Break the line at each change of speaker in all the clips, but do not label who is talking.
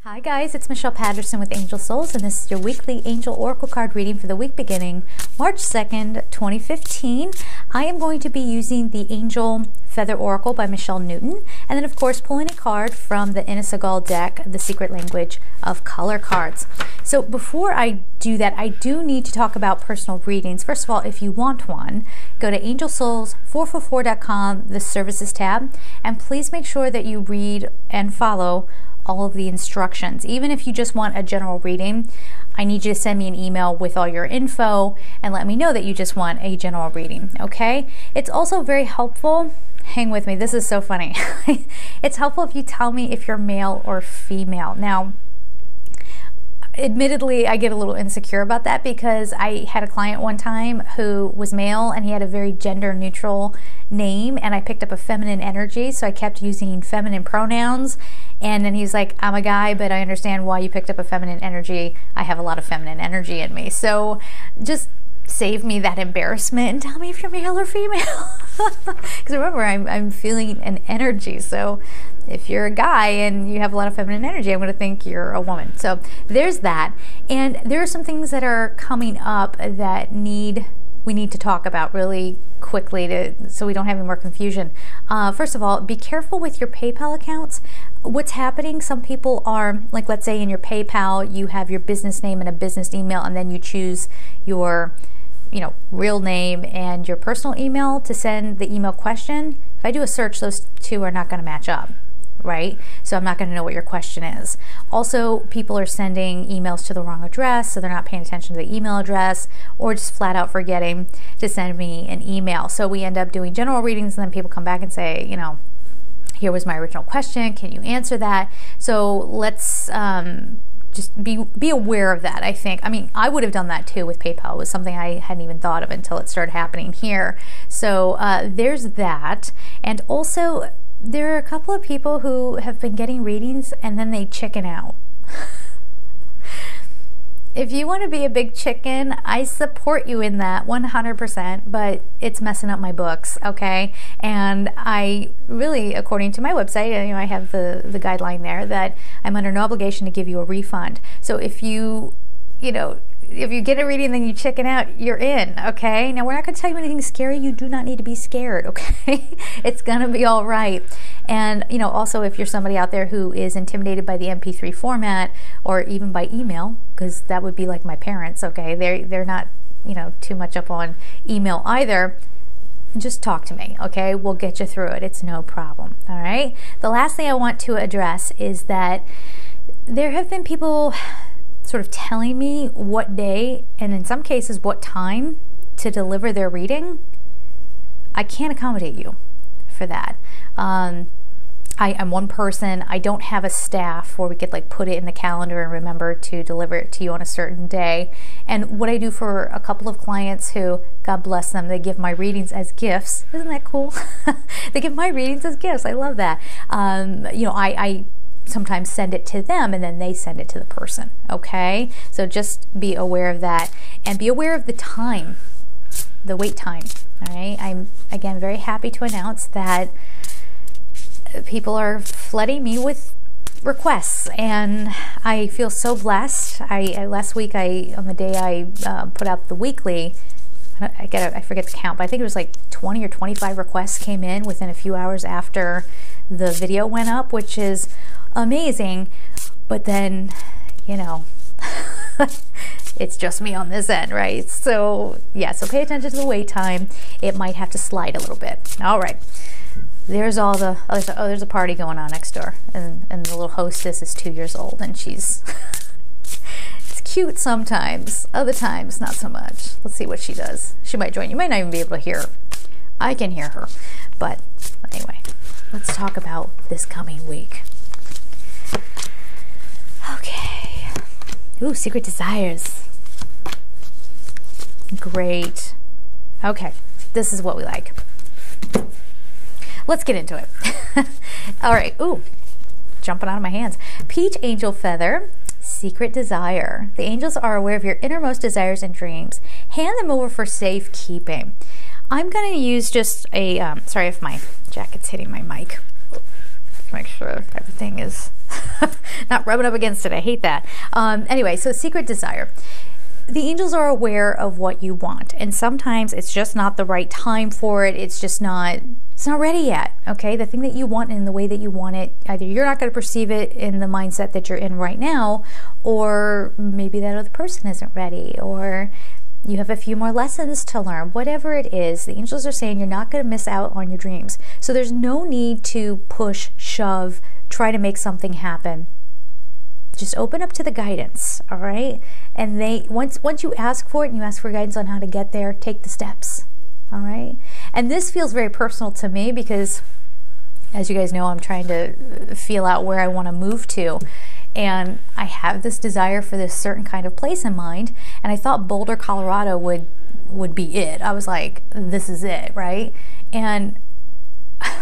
Hi guys, it's Michelle Patterson with Angel Souls, and this is your weekly Angel Oracle card reading for the week beginning March 2nd, 2015. I am going to be using the Angel Feather Oracle by Michelle Newton, and then of course pulling a card from the Inesagal deck, The Secret Language of Color cards. So before I do that, I do need to talk about personal readings. First of all, if you want one, go to angelsouls444.com, the services tab, and please make sure that you read and follow all of the instructions. Even if you just want a general reading, I need you to send me an email with all your info and let me know that you just want a general reading, okay? It's also very helpful, hang with me, this is so funny. It's helpful if you tell me if you're male or female. Now, admittedly, I get a little insecure about that because I had a client one time who was male and he had a very gender neutral name, and I picked up a feminine energy, so I kept using feminine pronouns. And then he's like, I'm a guy, but I understand why you picked up a feminine energy. I have a lot of feminine energy in me. So just save me that embarrassment and tell me if you're male or female. Because remember, I'm feeling an energy. So if you're a guy and you have a lot of feminine energy, I'm going to think you're a woman. So there's that. And there are some things that are coming up that we need to talk about really quickly so we don't have any more confusion. First of all, be careful with your PayPal accounts. What's happening, some people are, like, let's say in your PayPal you have your business name and a business email, and then you choose your real name and your personal email to send the email question. If I do a search, those two are not going to match up, right? So I'm not going to know what your question is. Also, people are sending emails to the wrong address, so they're not paying attention to the email address, or just flat out forgetting to send me an email. So we end up doing general readings, and then people come back and say, here was my original question, can you answer that? So let's just be aware of that, I think. I mean, I would have done that too with PayPal. It was something I hadn't even thought of until it started happening here. So there's that. And also, there are a couple of people who have been getting readings and then they chicken out. If you want to be a big chicken, I support you in that 100%, but it's messing up my books, okay? And I really, according to my website, I have the guideline there that I'm under no obligation to give you a refund. So if you get a reading and then you chicken out, you're in, okay? Now, we're not going to tell you anything scary. You do not need to be scared, okay? It's going to be all right. And, also if you're somebody out there who is intimidated by the MP3 format or even by email, because that would be like my parents, okay? They're not, too much up on email either. Just talk to me, okay? We'll get you through it. It's no problem, all right? The last thing I want to address is that there have been people sort of telling me what day, and in some cases what time, to deliver their reading. I can't accommodate you for that. I'm one person. I don't have a staff where we could put it in the calendar and remember to deliver it to you on a certain day. And what I do for a couple of clients who, God bless them, they give my readings as gifts. Isn't that cool? They give my readings as gifts. I love that. I sometimes send it to them and then they send it to the person, okay? So just be aware of that and be aware of the time, the wait time, all right? I'm, again, very happy to announce that people are flooding me with requests, and I feel so blessed. Last week, on the day I put out the weekly, I forget the count, but I think it was 20 or 25 requests came in within a few hours after the video went up, which is amazing. But then, it's just me on this end, right? So yeah, so pay attention to the wait time. It might have to slide a little bit. All right. There's all the, there's a party going on next door, and the little hostess is 2 years old, and she's, it's cute sometimes, other times not so much. Let's see what she does. She might join. You might not even be able to hear her. I can hear her. But anyway, let's talk about this coming week. Okay. Ooh, Secret Desires. Great. Okay, this is what we like. Let's get into it. All right. Ooh, jumping out of my hands. Peach Angel Feather, Secret Desire. The angels are aware of your innermost desires and dreams. Hand them over for safekeeping. I'm going to use just a, sorry if my jacket's hitting my mic. make sure everything is not rubbing up against it. I hate that. Anyway, so secret desire. The angels are aware of what you want, and sometimes it's just not the right time for it. It's not ready yet, okay? The thing that you want in the way that you want it, either you're not going to perceive it in the mindset that you're in right now, or maybe that other person isn't ready, or you have a few more lessons to learn. Whatever it is, the angels are saying you're not going to miss out on your dreams. So there's no need to push, shove, try to make something happen. Just open up to the guidance, all right? And once you ask for it and you ask for guidance on how to get there, take the steps, all right? And this feels very personal to me because, as you guys know, I'm trying to feel out where I want to move to. And I have this desire for this certain kind of place in mind, and I thought Boulder, Colorado would be it. I was like, this is it, right? And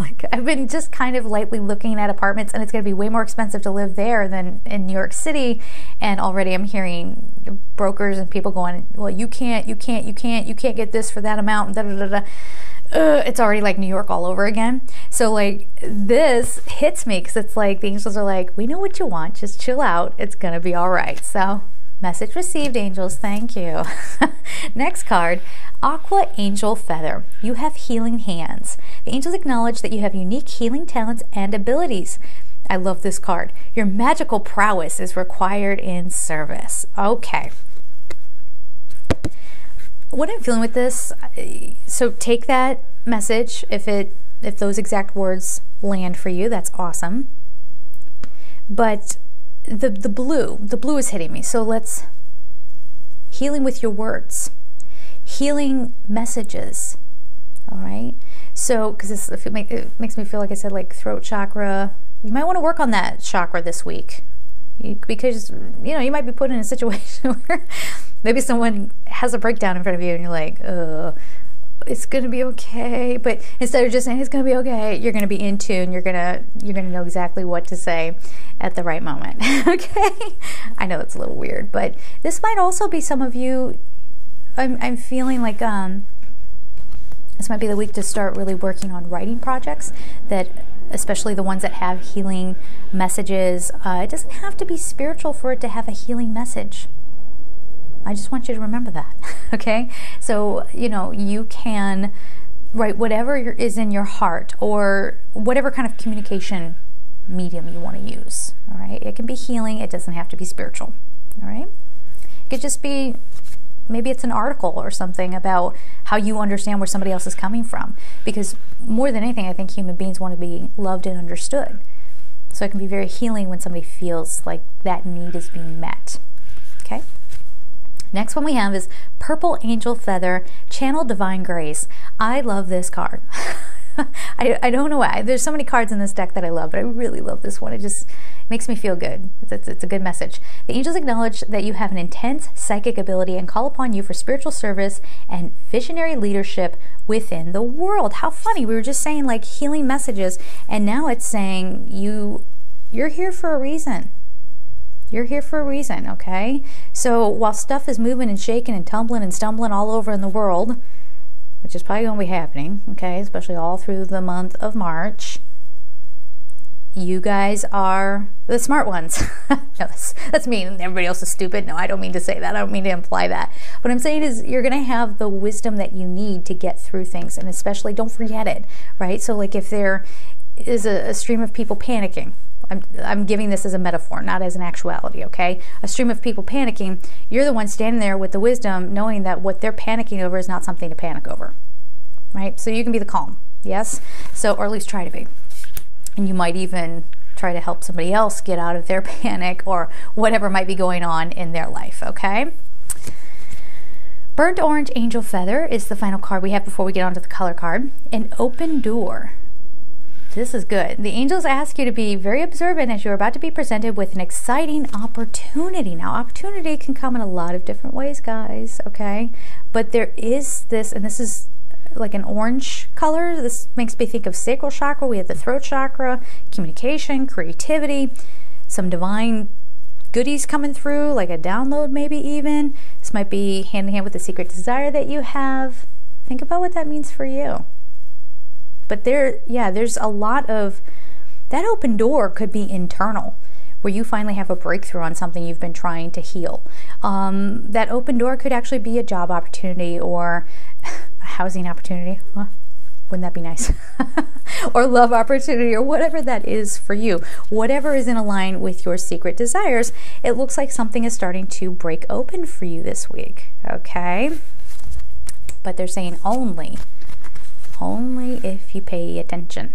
like, I've been just kind of lightly looking at apartments, and it's going to be way more expensive to live there than in New York City. And already I'm hearing brokers and people going, well, you can't get this for that amount. Da, da, da, da. It's already like New York all over again. So like this hits me because it's like the angels are like, we know what you want, just chill out, it's going to be all right. So message received, angels, thank you. Next card, Aqua Angel Feather. You have healing hands. The angels acknowledge that you have unique healing talents and abilities. I love this card. Your magical prowess is required in service. Okay. What I'm feeling with this, so take that message. If those exact words land for you, that's awesome. But the blue is hitting me. So let's healing with your words, healing messages. All right. So because it makes me feel like I said, like throat chakra. You might want to work on that chakra this week, because you might be put in a situation where maybe someone has a breakdown in front of you, and you're like, it's gonna be okay. But instead of just saying it's gonna be okay, you're gonna be in tune. You're gonna know exactly what to say at the right moment. Okay. I know it's a little weird, but this might also be some of you. I'm feeling like this might be the week to start really working on writing projects, that especially the ones that have healing messages. It doesn't have to be spiritual for it to have a healing message. I just want you to remember that, okay? So, you can write whatever is in your heart, or whatever kind of communication medium you want to use, all right? It can be healing. It doesn't have to be spiritual, all right? It could just be, maybe it's an article or something about how you understand where somebody else is coming from. Because more than anything, I think human beings want to be loved and understood. So it can be very healing when somebody feels like that need is being met, okay? Next one we have is Purple Angel Feather, Channel Divine Grace. I love this card. I don't know why. There's so many cards in this deck that I love, but I really love this one. It just makes me feel good. It's a good message. The angels acknowledge that you have an intense psychic ability and call upon you for spiritual service and visionary leadership within the world. How funny. We were just saying like healing messages, and now it's saying you're here for a reason. You're here for a reason, okay? So while stuff is moving and shaking and tumbling and stumbling all over in the world, which is probably going to be happening, okay, especially all through the month of March, you guys are the smart ones. No, that's mean. Everybody else is stupid. No, I don't mean to say that. I don't mean to imply that. What I'm saying is you're going to have the wisdom that you need to get through things, and especially don't forget it, right? So like if there is a stream of people panicking, I'm giving this as a metaphor, not as an actuality, okay? A stream of people panicking, you're the one standing there with the wisdom, knowing that what they're panicking over is not something to panic over, right? So you can be the calm, yes? So, or at least try to be. And you might even try to help somebody else get out of their panic or whatever might be going on in their life, okay? Burnt Orange Angel Feather is the final card we have before we get on to the color card. An open door. This is good. The angels ask you to be very observant as you're about to be presented with an exciting opportunity. Now, opportunity can come in a lot of different ways, guys, okay? But there is this, and this is like an orange color. This makes me think of sacral chakra. We have the throat chakra, communication, creativity, some divine goodies coming through, like a download maybe even. This might be hand in hand with the secret desire that you have. Think about what that means for you. But there's a lot of That open door could be internal, where you finally have a breakthrough on something you've been trying to heal. That open door could actually be a job opportunity or a housing opportunity. Huh? Wouldn't that be nice? Or love opportunity, or whatever that is for you. Whatever is in line with your secret desires, it looks like something is starting to break open for you this week, okay? But they're saying only if you pay attention.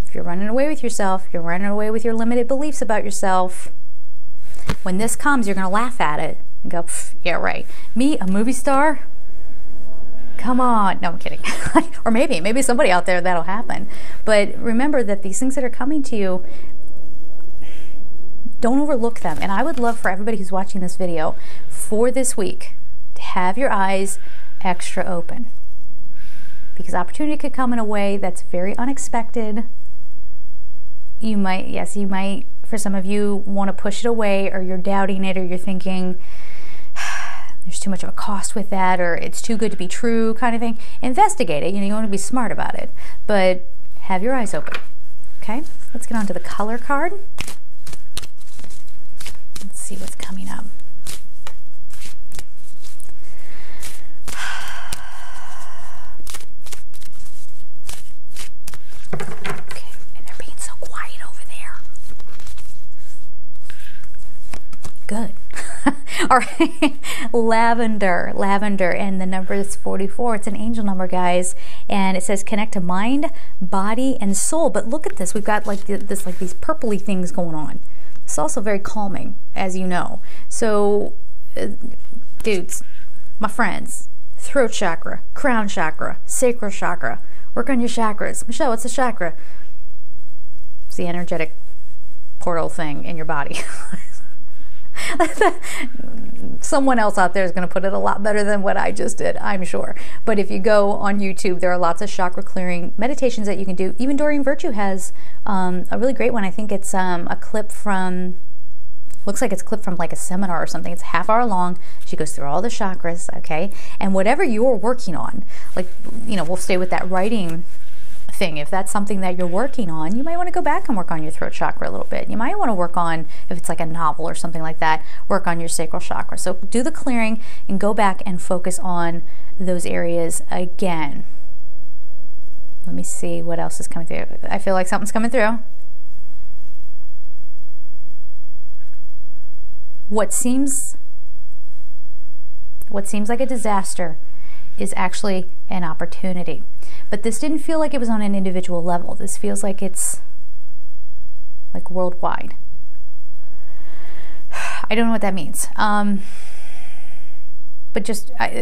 If you're running away with yourself, you're running away with your limited beliefs about yourself, when this comes, you're going to laugh at it and go, yeah, right. Me, a movie star? Come on. No, I'm kidding. Or maybe somebody out there that'll happen. But remember that these things that are coming to you, don't overlook them. And I would love for everybody who's watching this video for this week to have your eyes extra open. Because opportunity could come in a way that's very unexpected. You might, for some of you, want to push it away, or you're doubting it, or you're thinking, there's too much of a cost with that, or it's too good to be true kind of thing. Investigate it. You want to be smart about it, but have your eyes open. Okay, let's get on to the color card. Let's see what's coming up. Okay, and they're being so quiet over there. Good. All right, lavender, and the number is 44. It's an angel number, guys, and it says connect to mind, body, and soul. But look at this. We've got like this, like these purpley things going on. It's also very calming, as you know. So, dudes, my friends, throat chakra, crown chakra, sacral chakra. Work on your chakras. Michelle, what's a chakra? It's the energetic portal thing in your body. Someone else out there is going to put it a lot better than what I just did, I'm sure. But if you go on YouTube, there are lots of chakra clearing meditations that you can do. Even Doreen Virtue has a really great one. I think it's a clip from, looks like it's a clip from like a seminar or something. It's a half hour long. She goes through all the chakras, okay? And whatever you're working on, like, we'll stay with that writing thing. If that's something that you're working on, you might want to go back and work on your throat chakra a little bit. You might want to work on, if it's like a novel or something like that, work on your sacral chakra. So do the clearing and go back and focus on those areas again. Let me see what else is coming through. I feel like something's coming through. What seems like a disaster is actually an opportunity. But this didn't feel like it was on an individual level. This feels like it's like worldwide. I don't know what that means. But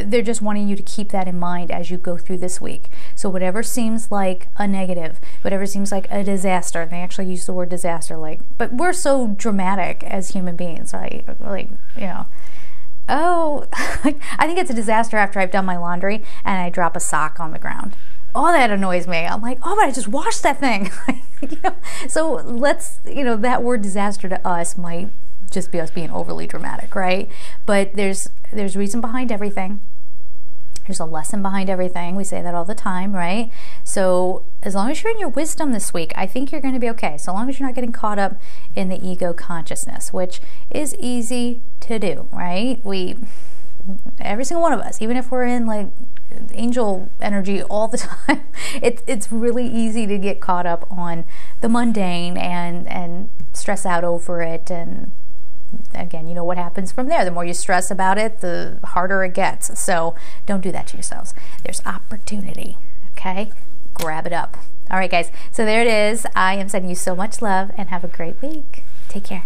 they're just wanting you to keep that in mind as you go through this week. So whatever seems like a negative, whatever seems like a disaster, and they actually use the word disaster, but we're so dramatic as human beings, right? Oh, I think it's a disaster after I've done my laundry and I drop a sock on the ground. Oh, that annoys me. I'm like, oh, but I just washed that thing. So that word disaster to us might just be us being overly dramatic, right? But there's reason behind everything. There's a lesson behind everything. We say that all the time, right? So as long as you're in your wisdom this week, I think you're going to be okay. So long as you're not getting caught up in the ego consciousness, which is easy to do, right? Every single one of us, even if we're in like angel energy all the time, it's really easy to get caught up on the mundane and stress out over it. And again, you know what happens from there. The more you stress about it, the harder it gets. So don't do that to yourselves. There's opportunity, okay? Grab it up. All right, guys. So there it is. I am sending you so much love and have a great week. Take care.